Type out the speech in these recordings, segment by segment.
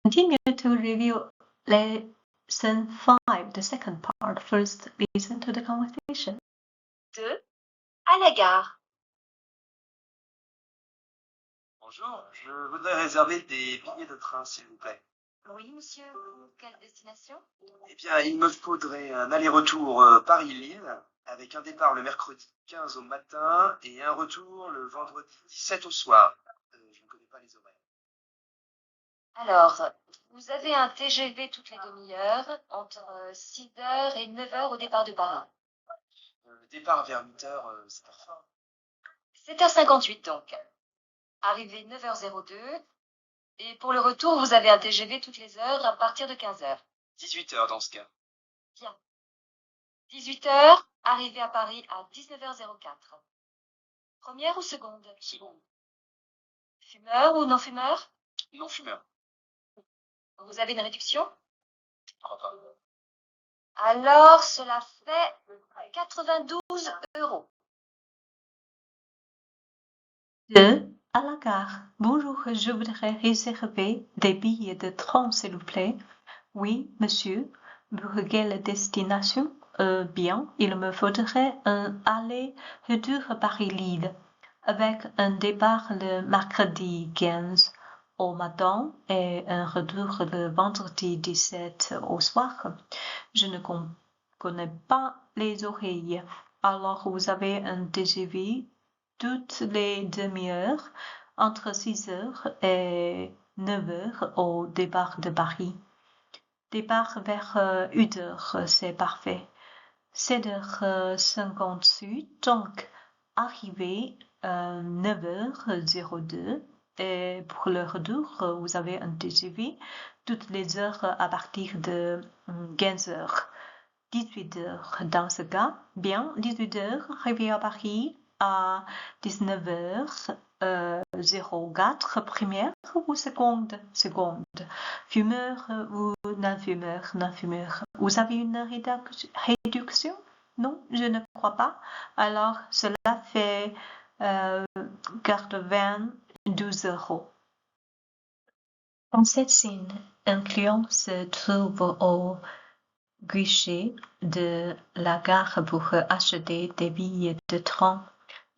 Continue to review lesson 5, the second part. First, listen to the conversation. 2. À la gare. Bonjour, je voudrais réserver des billets de train, s'il vous plaît. Oui, monsieur. Pour quelle destination? Eh bien, il me faudrait un aller-retour Paris-Lille, avec un départ le mercredi 15 au matin et un retour le vendredi 17 au soir. Je ne connais pas les horaires. Alors, vous avez un TGV toutes les demi-heures, entre 6h et 9h au départ de Paris. Le départ vers 8h, c'est parfait. 7h58 donc. Arrivée 9h02. Et pour le retour, vous avez un TGV toutes les heures à partir de 15h. 18h dans ce cas. Bien. 18h, arrivée à Paris à 19h04. Première ou seconde? Seconde. Fumeur ou non-fumeur? Non-fumeur. Vous avez une réduction? Je crois pas. Alors, cela fait 92 €. 2. À la gare. Bonjour, je voudrais réserver des billets de train, s'il vous plaît. Oui, monsieur. Pour quelle destination? Bien, il me faudrait un aller-retour Paris-Lille, avec un départ le mercredi 15 au matin et un retour le vendredi 17 au soir. Je ne connais pas les oreilles. Alors, vous avez un TGV toutes les demi-heures entre 6h et 9h au départ de Paris. Départ vers 8h, c'est parfait. 7h58, donc arrivée 9h02. Et pour le retour, vous avez un TGV toutes les heures à partir de 15h. 18h dans ce cas. Bien, 18h, arrivé à Paris à 19h04, première ou seconde? Seconde. Fumeur ou non-fumeur? Non-fumeur. Vous avez une réduction? Non, je ne crois pas. Alors, cela fait 92 €. Dans cette scène, un client se trouve au guichet de la gare pour acheter des billets de train.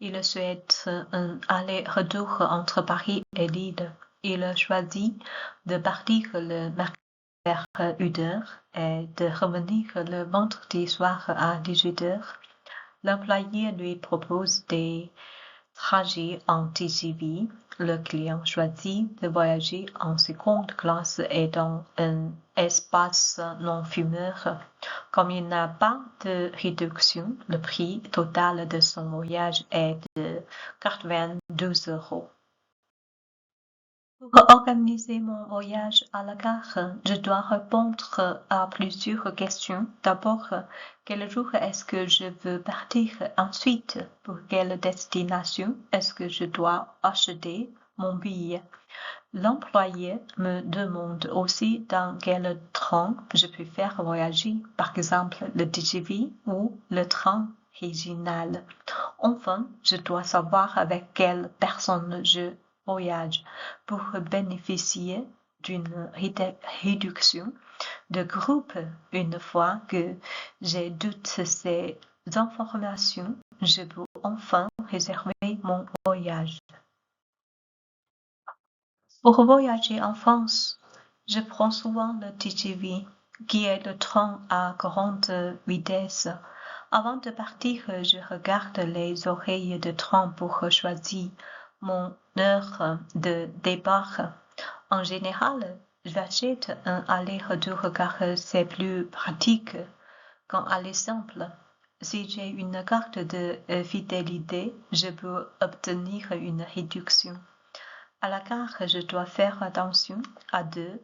Il souhaite un aller-retour entre Paris et Lille. Il choisit de partir le mercredi vers 8h et de revenir le vendredi soir à 18h. L'employé lui propose des trajets en TGV. Le client choisit de voyager en seconde classe et dans un espace non-fumeur. Comme il n'a pas de réduction, le prix total de son voyage est de 92 €. Pour organiser mon voyage à la gare, je dois répondre à plusieurs questions. D'abord, quel jour est-ce que je veux partir? Ensuite, pour quelle destination est-ce que je dois acheter mon billet? L'employé me demande aussi dans quel train je peux faire voyager, par exemple le TGV ou le train régional. Enfin, je dois savoir avec quelle personne je voyage pour bénéficier d'une réduction de groupe. Une fois que j'ai toutes ces informations, je peux enfin réserver mon voyage. Pour voyager en France, je prends souvent le TGV, qui est le train à grande vitesse. Avant de partir, je regarde les oreilles de train pour choisir mon heure de départ. En général, j'achète un aller-retour car c'est plus pratique qu'un aller simple. Si j'ai une carte de fidélité, je peux obtenir une réduction. À la gare, je dois faire attention à deux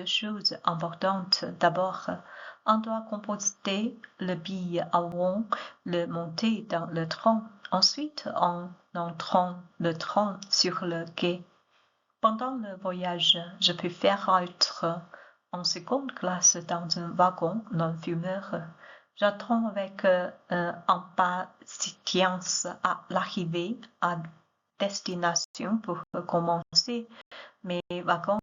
choses importantes. D'abord, on doit composter le billet avant de monter dans le train. Ensuite, en entrant le train sur le quai. Pendant le voyage, je préfère être en seconde classe dans un wagon non-fumeur. J'attends avec impatience à l'arrivée à destination pour commencer mes vacances